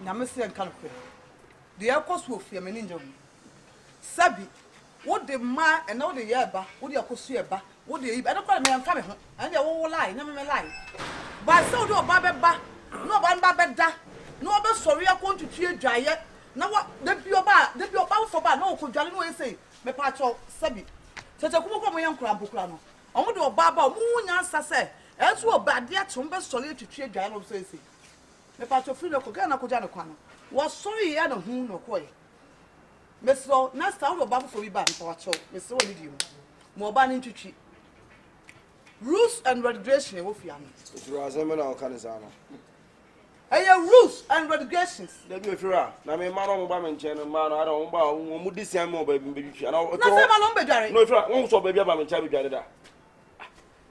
Namisi and Calcre. The Elcos will fear Meninja. Sabi, what the ma and all the Yeba, what the Akosieba, what the I don't call me and family, and they won't lie, never lie. But so do a Baba, no one Babada, no other sorry, I'm going to cheer Jaya. Now what? The pure bar for bar, no, could Jalino say, me patrol, Sabi. Such a Kumo young Crabuclano. I want to a Baba, moon answer say, as well bad yet, some best solid to cheer Jano say. Me patrol Frida Cogana Cojano. Was sorry, I don't know no quay. Miss Law, next time of Baba for me back for a show, Miss Olidio. More banning to cheat. Rules and regulation of Fiam. It's Razamana Canizana. Hey, rules and regulations. There be a fira. Now, my man on Baman Channel, man, I don't know what this young mobile baby. No, if I won't so baby about my child.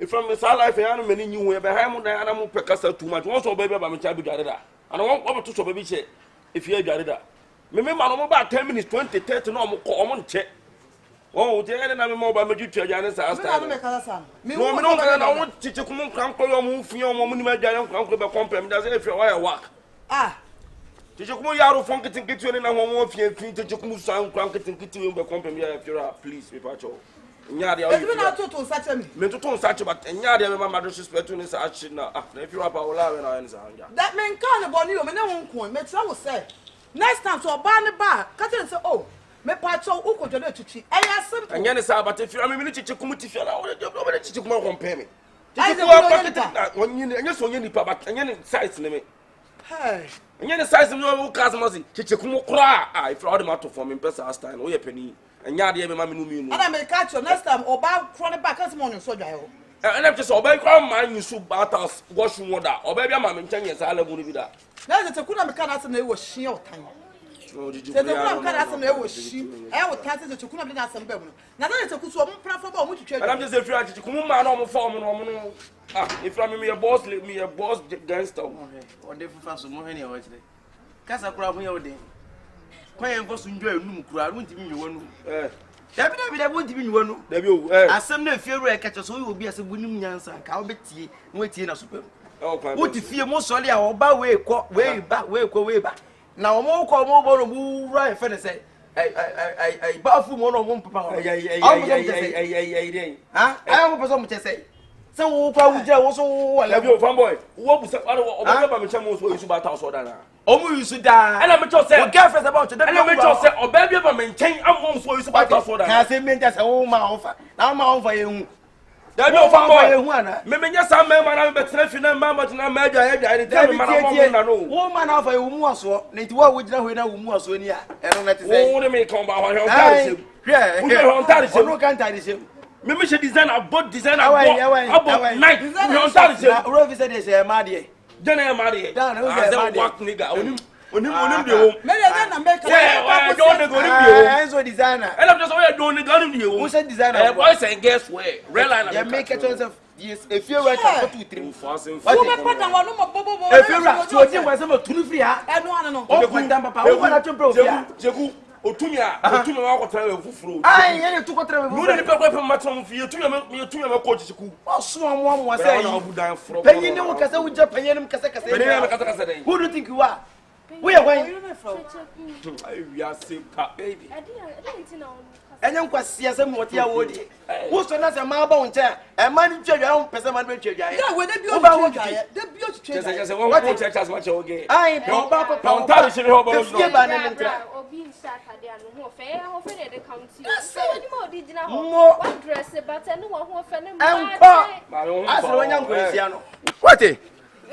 If from Miss Life, I am many new way behind the animal percussor too much. Also, baby about my child. And I want to so baby say, if you are that. Remember, about 10 minutes, 20, 30, no more check. Oh, the end of the mobile major Janus asked. No, I want to come on, move your money, my giant uncle, but company does if you are work. Ah, did you come out from getting kitchen and I want you to move some cranket and get you in the company if you are, please, Pacho. Yadi, I told such a mental such, but Yadi, my mother's respect to this action. If you are about 11 hours, that man can't about you, and no one coin, makes I will say. Next time to a barn bar, cut and say, oh. Me pacho uko jole tuchi. Aya simple. And yana sa but if you am me chichi kumuti fi na o de chichi kuma compare me. Chichi kuma when you anya so nyani pa but anya size ne me. Hey. Anya size me o customers chichi kuma kura ah if all the matter for me person style o ye pani. Anya de me ma me no mi no. And I make catch next time oba front back as morning so dry ho. And I'm just oba kwa man you so battles wash water. Oba bia ma me nchen yes ala mu no bi da. Na ze tekuna me kana na e wo hie otan. No, did you? I was she. I would cast it to Kuna some bevel. Now that it's a good platform which you I'm just a free to come on form. If I'm me a boss, let me a boss gangster. Or they for some more anyway. Casa crab me all day. Quite was enjoy no crowd, won't even you one. Debbie, won't even you one. Debut, as some no fear catch so you will be as a winning answer. I'll bet you, waiting a super. What if you most solid or by way back. Now, more call more right for the say. I bathroom one on one papa. I am a person to say. So, probably also, I love your fanboy. What was about Chamos was about house or that? Oh, you should die. And I'm just saying, careful about it. And I'm just saying, or baby, I'm maintaining. I'm home for you about house or that. I say, meant as a home offer. Now, my own for you. There no fanboy. Me nya some man am betre fi na mama na maja head tell me man no. Woman of a woman so. Nti wa wo gina ho na woman so ni a. Eno na te say. Wo de me kon ba ho on tare sem. Hwe. On tare sem. No kan tare sem. Me she design about about night. On tare sem. Rovi said is e ma de. Jana e ma de. Dan o say ma de. Work nigga. Onim de home. Me dey na make. Yeah, don't go nim de home. Enzo designer. And I'm just we don't nim de home. Who said designer? Boys and guess where? Real line. You make it yourself. Yes, if you write 2 3 4 5 6. What me pata wa no mo bobo. If you write so dey wa say mo tunu free ha. E no. O ko ndam papa. O ko na twempro free. Jeku otumi wa ko tra fufuro. Ai, ye tu ko tra fufuro. No ni pe ko ma tram fie. Otumi ma ko chichiku. O so mo say. Penyin ni wo kasa wo ja penyin ni kasa. Penyin ni kasa dey. Who do you think you are? We are going. We are safe, baby. I didn't know. And you can see us what you are woody. Who's the last man about a man in your own person? Yeah, when they be about the beauty. What is as much okay? I don't know. Parish or being sat at the animal fair or the county. More dress about anyone who offended my what?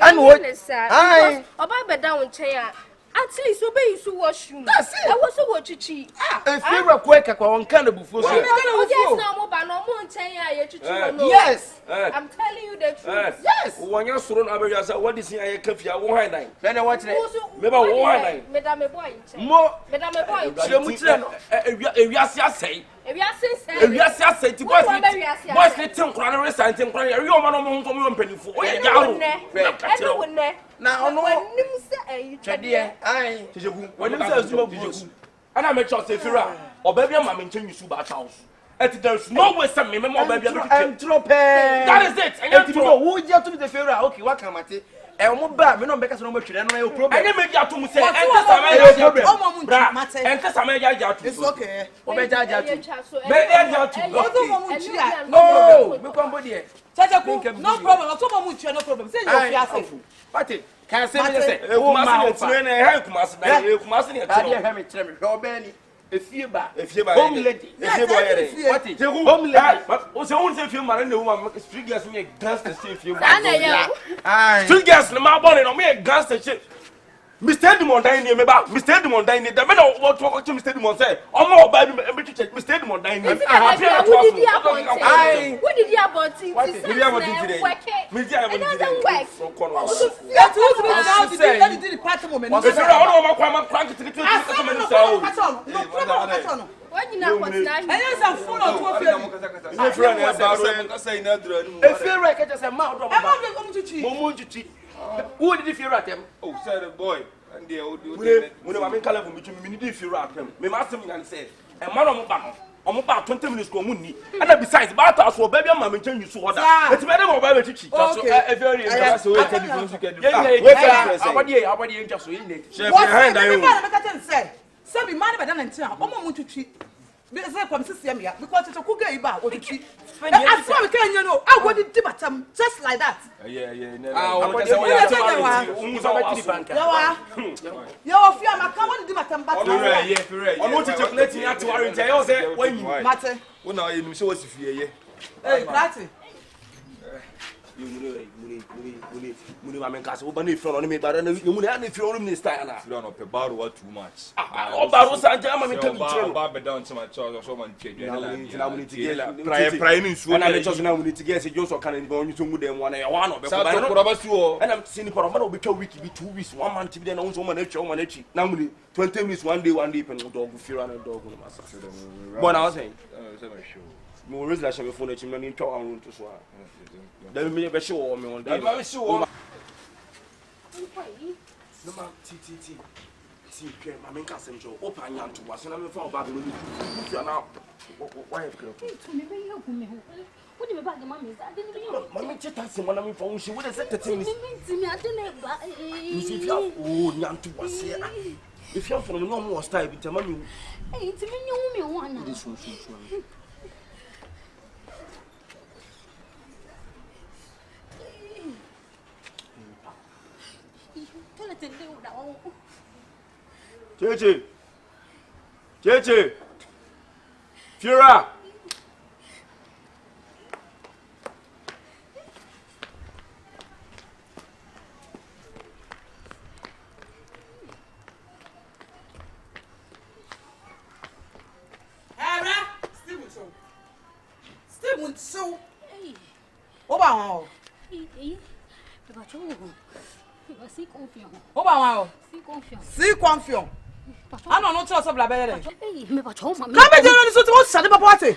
And what is I about down chair. At least obey you to wash you. That's it. I was so what you cheat. If you were quick, I can't before. Yes, I'm telling you the truth. Yes, when you're so what is here? I can feel one night. Then I watch it. Maybe one night. Madame Boy. More, Madame Boy. If you say. If you say to boys, let's think on a restaurant and cry. You're one of them penny for. Now, no, dear, I when you say, and I make sure say, Fira, or baby, I'm maintaining you about house. There's no way some member, baby, that is it. And you know who you to be the Fira. Okay, what can I say? mo ba me no be kasa no ma twere no e problem ene me ja to mu se ente sama ja problem ente sama ja to it's okay o be ja to be ja to ozo mo mu chia no me kwambo de Kyekyeku no problem ozo mo mu chia no problem say you fear say pati kan se me say Kumasi ne tire ne ha Kumasi da Kumasi ne tire tire ha me tire me hwe oba ni efie ba home lady efie ba yere what home lady o se won se fie mara ne woman street girls me gangster se fie ba street girls ne ma born no me gangster shit Mr. Edmond Daina me ba Mr. Edmond Daina da me no what talk to Mr. Edmond say omo oba bi me to check Mr. Edmond Daina Who did you about it? What did you about it today? Me dia about it today. Work. yeah to be down to the department moment If you don't know kwa crank to no problem When you know what's that? and yes I'm full of two me friend e ba ro e say na dura ni efie ra ka just ma do e ma be om tuchi mo tuchi who did efie ra tem Oh, say the boy. And they will do we ma me kala for me me need if you rap them me ma sem yan say e ma no mo ba no omo ba 20 minutes ko mu ni and besides ba ta so ba bia ma me change so order it me dem mo ba be chichi so efie ra so we can difference get abodi nja so yin chef behind that you me ka ten say be man be dan ntia omo mu tuchi be say kwam sisi am ya because Kyekyeku ga iba o tuchi I saw we can you know I go di batam just like that yeah yo fear ma kan what di batam batam ono chi chocolate ni ati warrant ya yo say wanyi mate wo na you know say what fie ye hey prati muni ma men kase wo ba na ifro no me ba na mu na ifro no minister ya na you don't know baro what too much o baro sanja ma me tabi chiro ba be down to my church so man check na mu ni tigela pray ni nsuo na me church na mu ni tigela se Joshua kan ni ba onyu so mu dem wana ya wa no be ko ba no ko ba su o and I'm seeing for man obetwa week be 2 weeks 1 month be na unso man atwa man achi na mu ni 20 minutes one day pen dog fira na dog no masa but I was saying mo raise la chame phone achi na ni twa wan to so a da me be she wo me on da ba she wo no ma ti kwe ma men ka sem jo opa nyanto wa so na me fa oba be no ni fira na why girl To me, you go me. What do you bag my miss? I didn't know. Mama cheta se mwana mi fa unshi wo de se 30 minutes Me, I didn't buy. if you oh nyanto wa se if you from no more style bi tema mi Hey, to me, you want this one Cheche Fira Steve so oba wan C-Confion. oba wan C-Confion. C-Confion ano no tell so bla be there Me ba choma. ka be je no so ti wo sade papa ate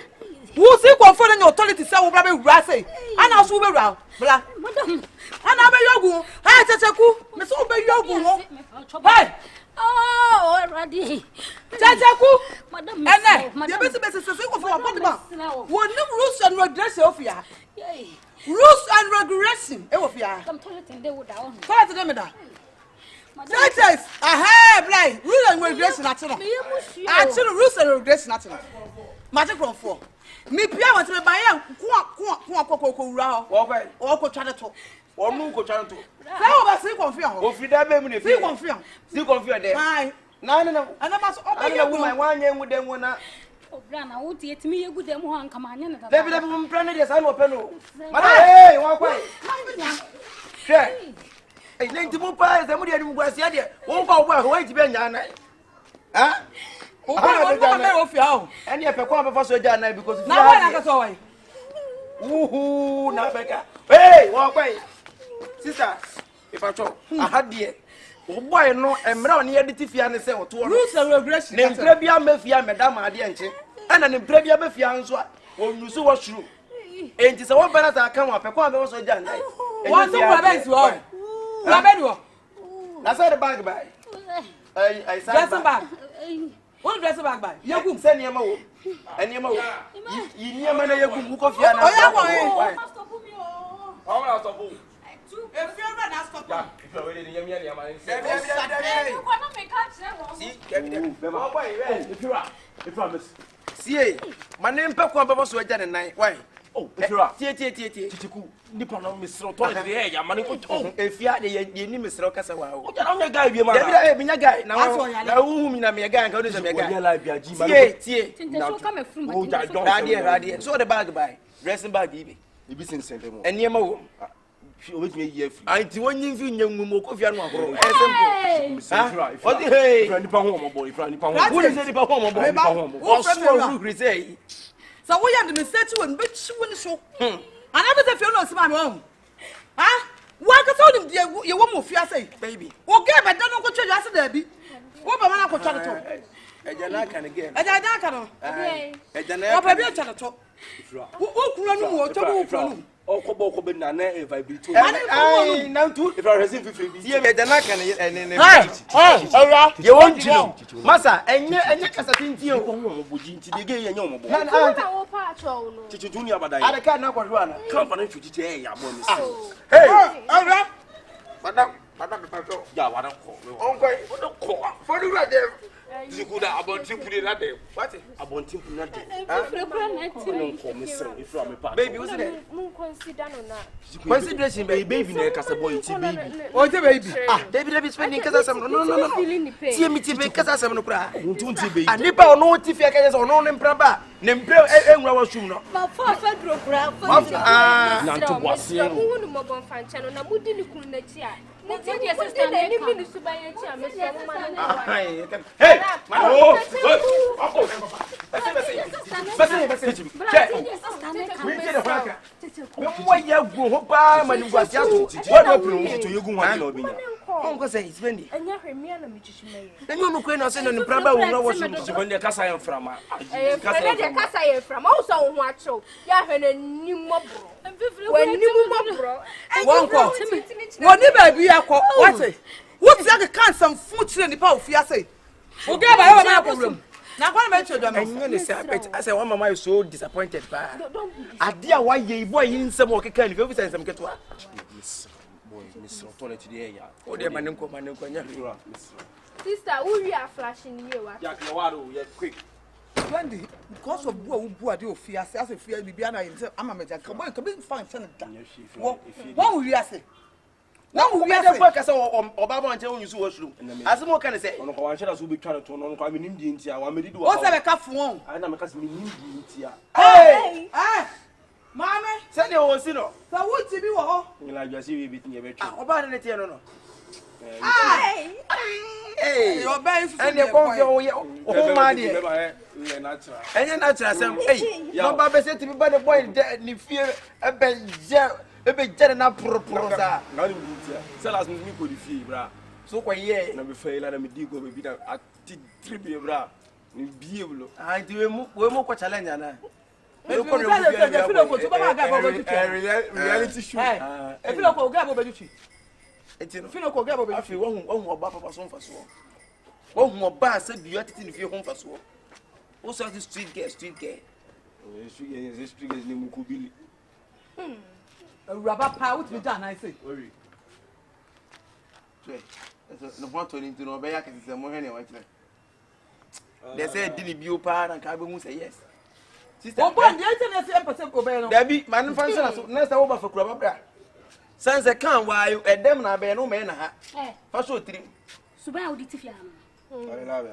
wo C-Confion na authority say wo bla be wura say ana so wo be wura bla Madam. ana be yogu ha Kyekyeku me so wo be yogu ho hey Oh, already. Kyekyeku Madam. ene ye be se C-Confion what ba wo nim rules and regulations of ya rules and regulations e wo fia I'm toilet and they would down. ko te dem da That is blind rule and regulation atino atino rules and regulation atino magic from 4 me pia want me buy am ko wura ho o ko twa to onu ko twa to say o ba C-Confion ho ofi da be mu ne fi C-Confion de ai na ana ma so o ba ana woman wanye nwu de nwu na Brana, what you me you good them one come on. David am plan de say no peno mara hey wa kwai she eh lenti mo pa se mo de mu gwase de won kwa wo ho ti be nya na ha o ba me o fia ho ene e pe kwa be fa so ja na because na wa na ka so wai uhu na beka hey wa kwai sister if I talk aha de o boy no emra on ye de tifia ne se o to rules and regulations ne nkra bia mafia medam ade enche ana ne nkra bia mafia nso a o nyusu wo shuru enti se wo bana ta kan wa pe kwa be so ja na one so bra be so bra be do na say the bag by I say dress bag one dress bag by yegum se niam wo eniam wo yi niam na yegum ko fia na o ya wo I want to stop. If you're not stop. Yeah, if you're ready, you mean your money. If you're miss. See, my name Pekwa Baba so agya nine. Why? Oh, if you're tie. Chichiku, nipa na miss no to the air, your money go to. Efia de ni Mr. Kasa wa. Oh, you don't guy be man. David me guy na wo mi na me guy nka do se me guy. Tie. Oh, Radie. So the bag buy. Dressing bag ibi. Ibi sin sente mo. Eniema wo. Obet me year free. Anti wonyi fi nyam mu ko fia no akoro. Simple. What the hey? Nipa ho mo boy, nipa ho. Who is nipa ho mo boy? Who so who say? So we are the set when bitch when show. And everything feel no man wrong. Huh? Why ka so dem you want Mafia say? Baby. O get be don go church as there be. Wo ba man ko church to. Ejana kan again. Ejana kan no. Ejana. O ba bi o church to. Wo kura no wo to wo kura no. Oh, kobo na na vibrate. Ai, now too. If I receive 50. See me ejana kan ene. Hey, you want to. Masa, enye kasa tinti o. Mo boji nti de ge ye nyom bo. Na wo pa acho no. Chichi junior badai. Ada kan na kwado ana. Company chuchi e ya bo mi. Hey, Ora. madam pato. Ya wa dan ko. Onkoi, Wo dan ko. for the right there. Zikuda abontin pudi na dem. What? Abontin pudi na dem. Free Ko mi se if you am pa. Baby, what's that? Mun consider no na. Consideration Baby na kasa boy ti baby. O te baby. David spending kasa sam no. See me ti be kasa sam no kra. Untu ti baby. Anipa ono ti fia kasa ono ne mpraba. Ne mpre enwura wa sum no. Ma fa dro kra. Na ntu boase no. Mu hu no mo bon fancha no na mudi ni kunu na chi a. Ni ti di sister na ni mi ni suba ye chi a me so mo ma na. Hey, Oh, What you go home man was just what happened to you go one lobby. Uncle say Speedy. Anya hwemia na mechichi me. Then you no kwena no say no praba wo was when the kasa yam from ma. Kasa de kasa ye from. O so ho acho. Ya hwe na nimobro. When nimobro. One call. Woni baby akọ. What say? What you can some food chile ni pa ofia say. O get by your problem. Na kwa na mecho do and you say I say one mama is so disappointed ba. Adia why YEBOAH yin sem o keka ni fe sem ketwa. Miss Otone today ya. O de manenko nya. Sister, who we are flashing you what? Ya kwaro ya quick. Wendy, because of bua de ofia say as ofia bibia na yin say ama meja ka boy ka be fan channel da. What we are say? Now we are the workers or Baba and tell you so washroom. As more can say, on ko anshara so be try to no ko am nim di ntia wa me di do. O say be ka fun. Ai na me ka se me nim di ntia. hey, Mama, send you o si no. so what ti bi wo ho? Ngila jasi we bit nye be twa. Oba na tie no. Hey, your best And you confio o ma de. And you natural some hey, no Baba say to me by the boy ni fear ebe jere na proposa. Na ni ntia. Say last me ko di fie bra. So kwa ye Na me fail na me di go be bi na ati trip bra. Ni bie blo. anti we mu ko challenge ana. Reality show. If you don't go get about you. Eti no. If you don't go get about Afi wo oba papa so mfa so. Wo hu oba se bi atiti ni fie ho mfa so. Wo so the street girl. Yes, street girl ni mukubili. Rubber power with me done, I say. Ori. No want to into no be ya kesi se mo hwe ne wa kire. They say dini bi o pa na ka be mu say yes. Sister, oh, boy, the internet say person go be no. Debbie, man function so next time over for kura bra. Sense kan wa you edem na be no me na ha. Fa so trim. Suba auditi fia no. Ale la be.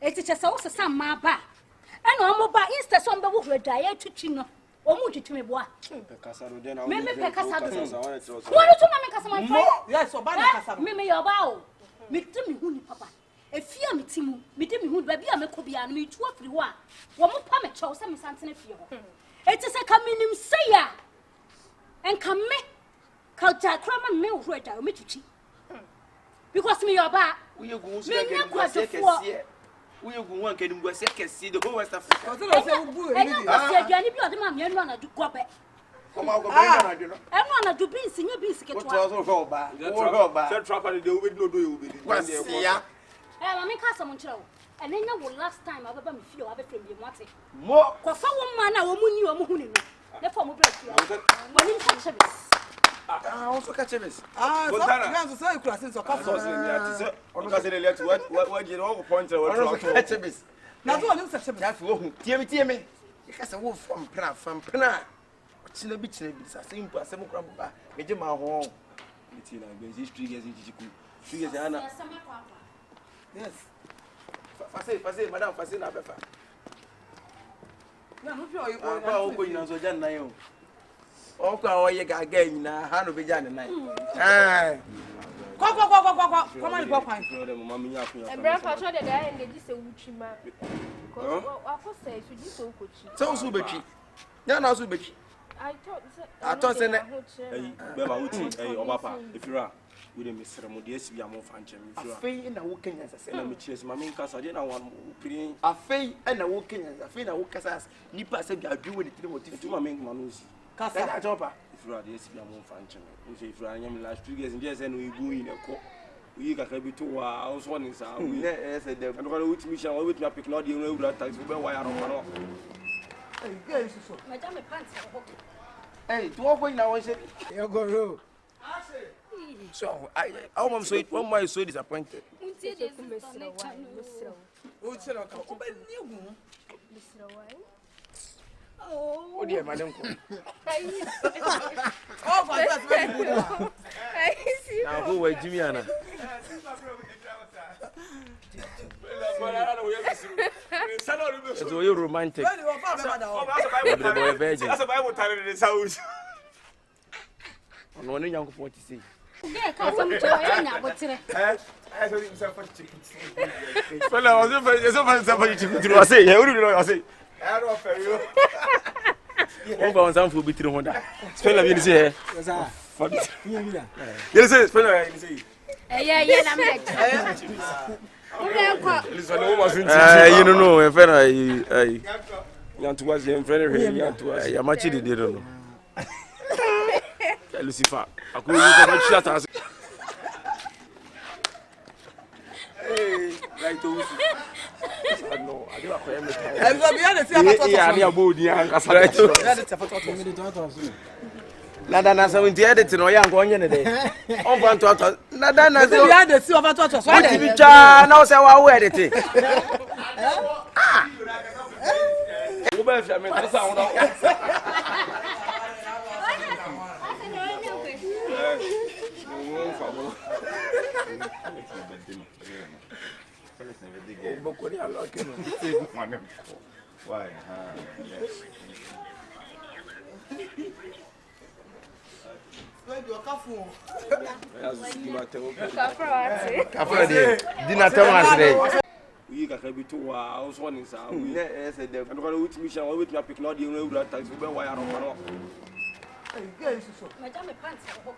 Eti che se wo se sam ma ba. Ena o mo ba insta so mbe wo hweda ya twitwi no. O mu twitwi me boa. Pekasa do de na. Me pekasa do. Wo Wo to na me kasa my friend. Yes, so bad kasa. Me yo ba o. Me timi hu ni papa. Efia me timu, me de me hu ba bia me ko bia no me tu afiri ho a. Wo mo pa me chew se me santene fie ho. Eti se ka minim se ya. Enka me ka ja krama me wo hweda o me twitwi. Because me yo ba. We go so get kesi. We go one can go say kesi the whole West Africa. Because they say we bu. Enya ko se aduane bi o de ma me enu na du gobe. Come on, go bring na do no. Enu na du beans nya beans What ketwa. was go ba? Go ba. Set trapper de we no do you be. Wasia. Ma me ka some nkyerɛ wo. Ene nya wo last time abeba me fie o abefrɛ bi mu ate. Mo Ko fa wo ma na wo mu ni wo mu hu ni no. Ne fa mo bra fie. Mo ni ka kyerɛ. Also catch this. So you could have So on ka se le let what you know point what Catch this. Now do I say That wo tie me. You can say wo from pena. Chile bi sa simple asem kura ba. Me je ma ho. it's in a history guys in Chiku. She is Anna. yes. Fase madam fase na befa. Na no fi Kwa ko nyina so jan nan yo. O kwa o ye gaga nyina ha no be jan nan. Eh. Kwa. Come on, go fine. No dem mama nya afun. Ebra fa so de guy and dey say wuchi ma. Because I say so dis so kochi. So so betwi. Na na so betwi. I thought say Hey, be ma wuti hey obapa ifira we dey misere mo dey sibi am fa nchem ifira. Afei na wo Kenya sase Na me chires mama nka sa dey na wan prin afei na wo Kenya afei na wo kasa nipa se bi adwi wo ne tiri motif. tu mama nka no si. Kasa na chopa. Ifira dey sibi am fa nchem. We say ifira nyam last 2 years nje say no igu yin ekọ. We kaka bi to wa also one sa we. Ne say dem. And ko wuti mission we wuti pick no dey no ura taxi we be wire ro no. Hey, guys, so. Madam me pants ho. Hey, to wo na won say. You go road. So I mom so one more so disappointed. Untie dey Mr. Wine. O che no ka o ba ni hu. Mr. Wine. O dia madam ko. Oh, that's very good. I see. Na go wa Jimmy ana. So you romantic. Well, you are far better. Boy virgin. That's a Bible time in this house. No one yankopon ti say. Yeah, ka sam cho e nya botere. I saw him say for chicken. Fella was so fast for you to say. You know say. I don't offer you. One bounce am for bitiri honda. Fella bi ni say. Yes, ah. You say fella ni say. Yeah, na me. You don't know, fella yantu was your friend yantu was. Ya machi de no. Lucifer. Aku you go chat as. Hey, like to no, I don't have me. And so behind the scene, Yeah, me abodi an kasa right. Nada na 70 edit no ya nko onye ne de. On fan to. Nada na so behind the scene over to us. What bi twa na o se wa wo edit. Wo ba fi am kasa won na. Why? Yes. Afra de dinner time asre. We kaka bi to wa also one sa we. Ne say dem. And ko wuti mission we wuti pick no dey no ura taxi we be wire ro no. Hey, guys, so. Madam me pants ho.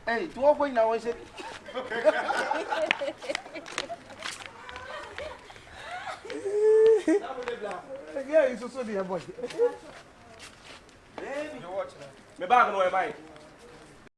Hey, to wo na won say. Yeah, so dear boy. Me bag no e mai.